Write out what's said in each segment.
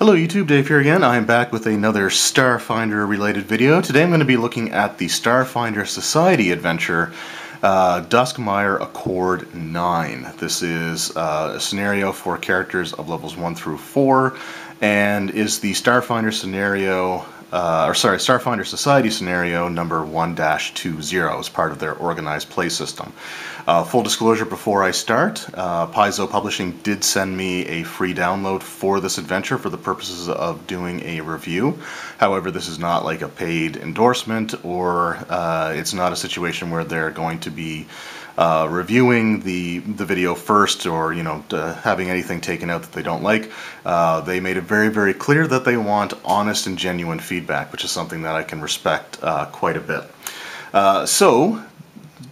Hello YouTube, Dave here again. I am back with another Starfinder related video. Today I'm going to be looking at the Starfinder Society adventure, Duskmire Accord 9. This is a scenario for characters of levels 1 through 4 and is the Starfinder scenario, Starfinder Society scenario number 1-20 as part of their organized play system. Full disclosure before I start, Paizo Publishing did send me a free download for this adventure for the purposes of doing a review. However, this is not like a paid endorsement, or it's not a situation where they're going to be reviewing the video first, or having anything taken out that they don't like. They made it very, very clear that they want honest and genuine feedback, which is something that I can respect quite a bit. So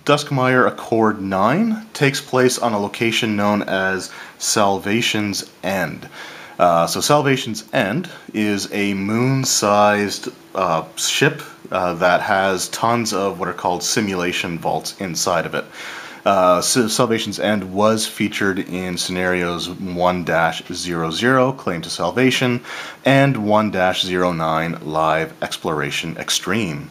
Duskmire Accord 9 takes place on a location known as Salvation's End. So Salvation's End is a moon-sized ship that has tons of what are called simulation vaults inside of it. So Salvation's End was featured in scenarios 1-00, Claim to Salvation, and 1-09, Live Exploration Extreme.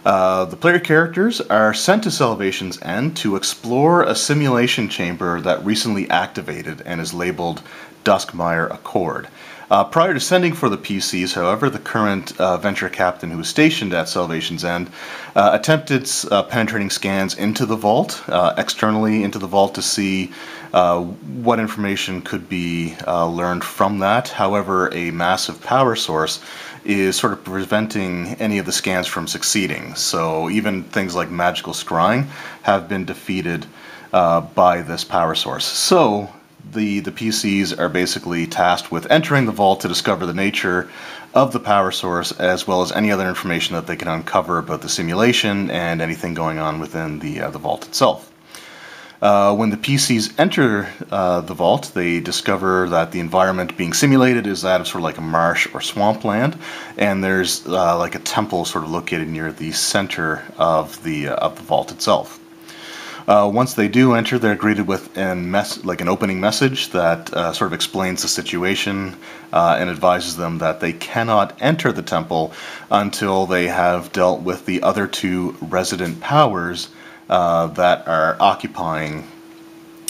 The player characters are sent to Salvation's End to explore a simulation chamber that recently activated and is labeled Duskmire Accord. Prior to sending for the PCs, however, the current venture captain who was stationed at Salvation's End attempted penetrating scans into the vault, externally into the vault, to see what information could be learned from that. However, a massive power source is sort of preventing any of the scans from succeeding. So even things like magical scrying have been defeated by this power source. So the PCs are basically tasked with entering the vault to discover the nature of the power source, as well as any other information that they can uncover about the simulation and anything going on within the vault itself. When the PCs enter the vault, they discover that the environment being simulated is that of sort of like a marsh or swampland, and there's like a temple sort of located near the center of the vault itself. Once they do enter, they're greeted with an opening message that sort of explains the situation and advises them that they cannot enter the temple until they have dealt with the other two resident powers that are occupying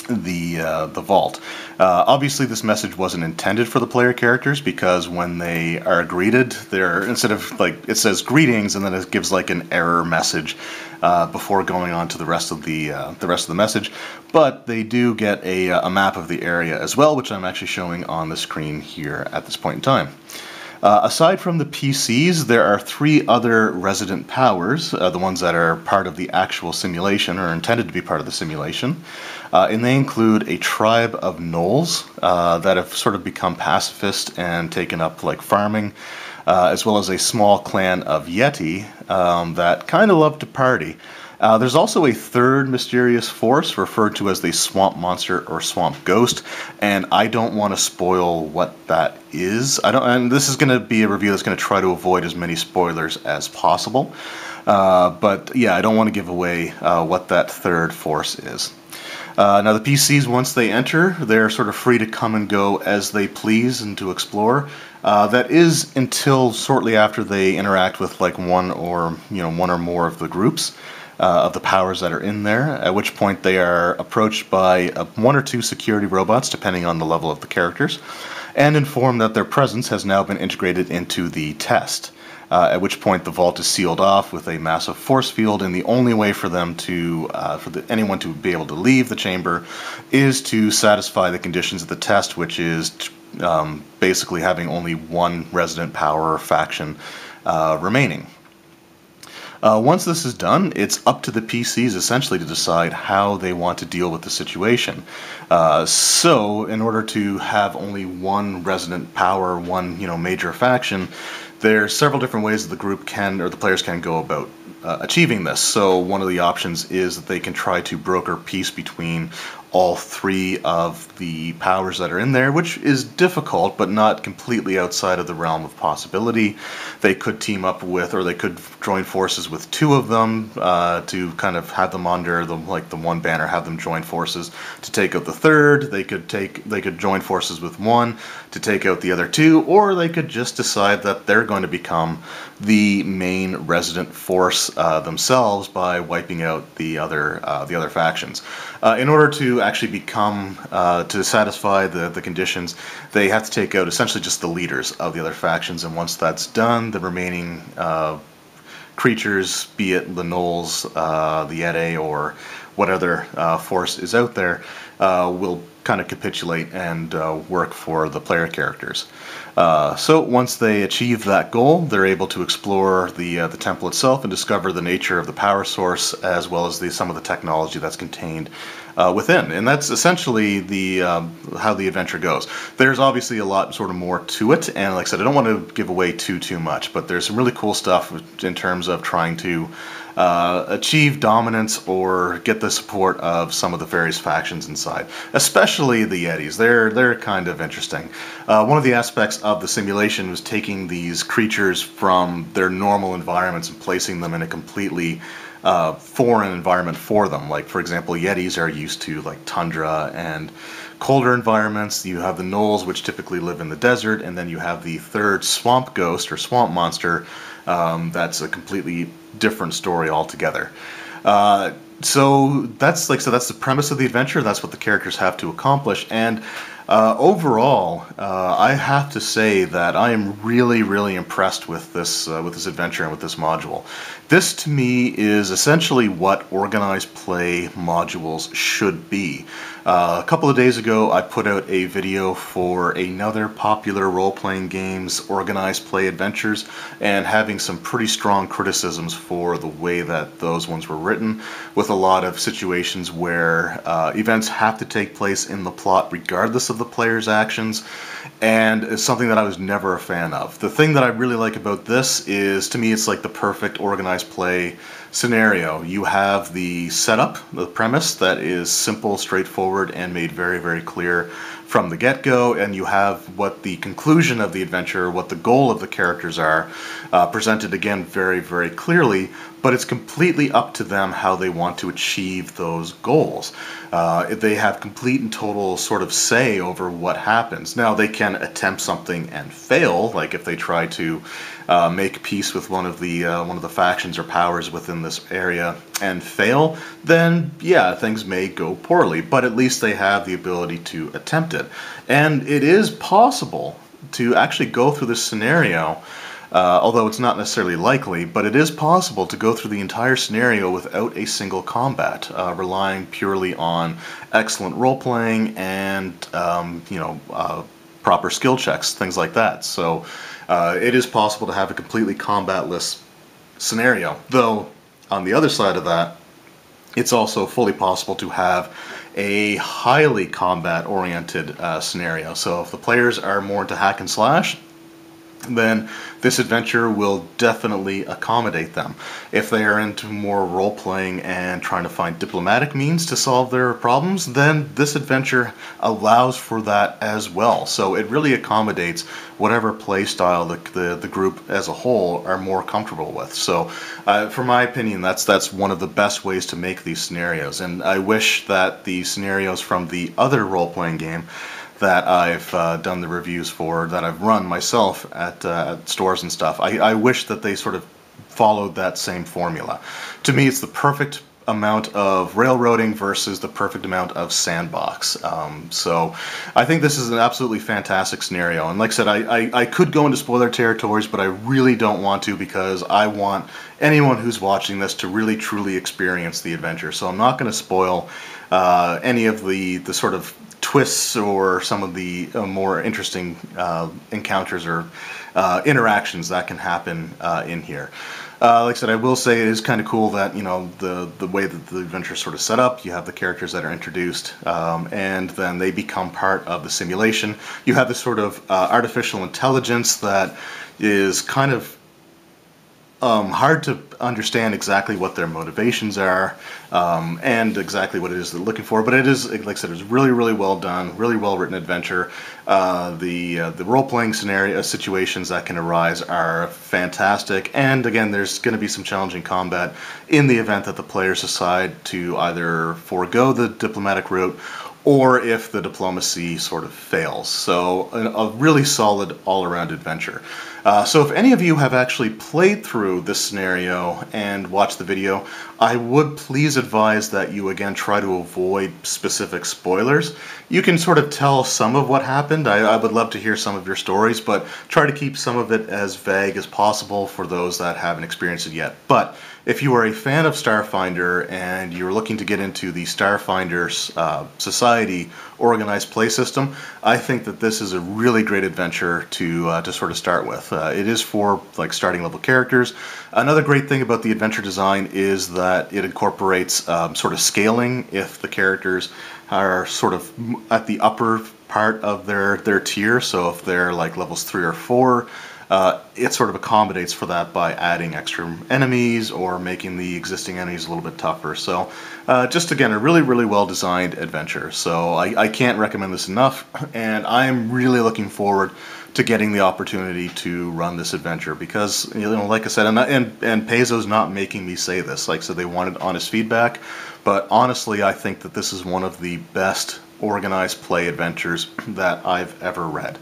the vault. Obviously, this message wasn't intended for the player characters, because when they are greeted, instead of it says greetings and then it gives like an error message before going on to the rest of the message. But they do get a map of the area as well, which I'm actually showing on the screen here at this point in time. Aside from the PCs, there are three other resident powers, the ones that are part of the actual simulation, or intended to be part of the simulation, and they include a tribe of gnolls that have sort of become pacifist and taken up farming, as well as a small clan of Yeti that kind of love to party. There's also a third mysterious force referred to as the Swamp Monster or Swamp Ghost, and I don't want to spoil what that is. And this is going to be a review that's going to try to avoid as many spoilers as possible. But yeah, I don't want to give away what that third force is. Now the PCs, once they enter, they're sort of free to come and go as they please and to explore. That is until shortly after they interact with one or more of the groups of the powers that are in there, at which point they are approached by one or two security robots, depending on the level of the characters, and informed that their presence has now been integrated into the test. At which point the vault is sealed off with a massive force field, and the only way for them to, anyone to be able to leave the chamber, is to satisfy the conditions of the test, which is basically having only one resident power or faction remaining. Once this is done, it's up to the PCs essentially to decide how they want to deal with the situation. So in order to have only one resident power, one major faction, there's several different ways that the group can, or the players can, go about achieving this. So one of the options is that they can try to broker peace between all 3 of the powers that are in there, which is difficult, but not completely outside of the realm of possibility. They could team up with, or they could join forces with 2 of them to kind of have them under the one banner, have them join forces to take out the 3rd. They could join forces with 1 to take out the other 2, or they could just decide that they're going to become the main resident force themselves by wiping out the other factions. In order to actually become, to satisfy the conditions, they have to take out essentially just the leaders of the other factions, and once that's done, the remaining creatures, be it the gnolls, the Yeti, or what other force is out there, will kind of capitulate and work for the player characters. So once they achieve that goal, they're able to explore the temple itself and discover the nature of the power source, as well as some of the technology that's contained within. And that's essentially how the adventure goes. There's obviously a lot sort of more to it, and like I said, I don't want to give away too much, but there's some really cool stuff in terms of trying to achieve dominance or get the support of some of the various factions inside, especially the Yetis. They're kind of interesting. One of the aspects of the simulation was taking these creatures from their normal environments and placing them in a completely foreign environment for them. Like, for example, Yetis are used to like tundra and colder environments. You have the gnolls, which typically live in the desert, and then you have the 3rd swamp ghost or swamp monster. That's a completely different story altogether. So that's that's the premise of the adventure. That's what the characters have to accomplish, and overall, I have to say that I am really impressed with this adventure and with this module. This, to me, is essentially what organized play modules should be. A couple of days ago, I put out a video for another popular role-playing game's organized play adventures, and having some pretty strong criticisms for the way that those ones were written, with a lot of situations where events have to take place in the plot regardless of the player's actions, and it's something that I was never a fan of. The thing that I really like about this is, to me, it's like the perfect organized play scenario. You have the setup, the premise that is simple, straightforward, and made very clear from the get-go, and you have what the conclusion of the adventure, what the goal of the characters are, presented again very clearly, but it's completely up to them how they want to achieve those goals. They have complete and total sort of say over what happens. Now, they can attempt something and fail, like if they try to make peace with one of the factions or powers within this area and fail, then yeah, things may go poorly, but at least they have the ability to attempt it. And it is possible to actually go through this scenario, although it's not necessarily likely, but it is possible to go through the entire scenario without a single combat, relying purely on excellent role-playing and proper skill checks, things like that. So it is possible to have a completely combatless scenario, though on the other side of that, it's also fully possible to have a highly combat-oriented scenario. So if the players are more into hack and slash, then this adventure will definitely accommodate them. If they are into more role-playing and trying to find diplomatic means to solve their problems, then this adventure allows for that as well. So it really accommodates whatever play style the group as a whole are more comfortable with. So for my opinion, that's one of the best ways to make these scenarios, and I wish that the scenarios from the other role-playing game that I've done the reviews for, that I've run myself at stores and stuff, I wish that they sort of followed that same formula. To me, it's the perfect amount of railroading versus the perfect amount of sandbox. So I think this is an absolutely fantastic scenario. And like I said, I could go into spoiler territories, but I really don't want to, because I want anyone who's watching this to really truly experience the adventure. So I'm not going to spoil any of the sort of twists or some of the more interesting encounters or interactions that can happen in here. Like I said, I will say it is kind of cool that, you know, the way that the adventure is sort of set up. You have the characters that are introduced, and then they become part of the simulation. You have this sort of artificial intelligence that is kind of hard to understand exactly what their motivations are, and exactly what it is they're looking for. But it is, like I said, it's really, really well done, really well written adventure. The role-playing scenario situations that can arise are fantastic, and again, there's going to be some challenging combat in the event that the players decide to either forego the diplomatic route, or if the diplomacy sort of fails. So a really solid all-around adventure. So if any of you have actually played through this scenario and watched the video, I would please advise that you again try to avoid specific spoilers. You can sort of tell some of what happened. I would love to hear some of your stories, but try to keep some of it as vague as possible for those that haven't experienced it yet. But if you are a fan of Starfinder and you're looking to get into the Starfinder Society organized play system, I think that this is a really great adventure to sort of start with. It is for like starting level characters. Another great thing about the adventure design is that it incorporates sort of scaling if the characters are sort of at the upper part of their tier. So if they're like levels 3 or 4, it sort of accommodates for that by adding extra enemies or making the existing enemies a little bit tougher. So just again, a really, really well designed adventure. So I can't recommend this enough, and I'm really looking forward to getting the opportunity to run this adventure because, you know, like I said, and Paizo's not making me say this. Like I said, they wanted honest feedback, but honestly, I think that this is one of the best organized play adventures that I've ever read.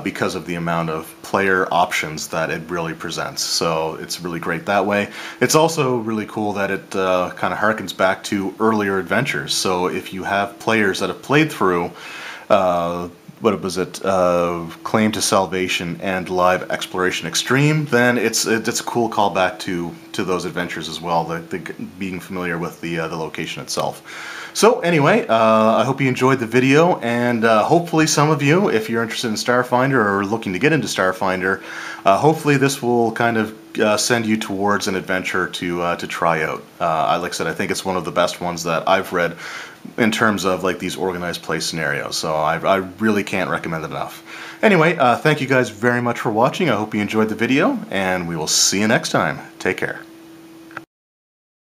Because of the amount of player options that it really presents. So it's really great that way. It's also really cool that it kind of harkens back to earlier adventures. So if you have players that have played through, what was it, Claim to Salvation and Live Exploration Extreme, then it's a cool callback to those adventures as well, being familiar with the location itself. So anyway, I hope you enjoyed the video, and hopefully some of you, if you're interested in Starfinder or looking to get into Starfinder, hopefully this will kind of send you towards an adventure to try out. Like I said, I think it's one of the best ones that I've read in terms of like these organized play scenarios, so I really can't recommend it enough. Anyway, thank you guys very much for watching. I hope you enjoyed the video, and we will see you next time. Take care.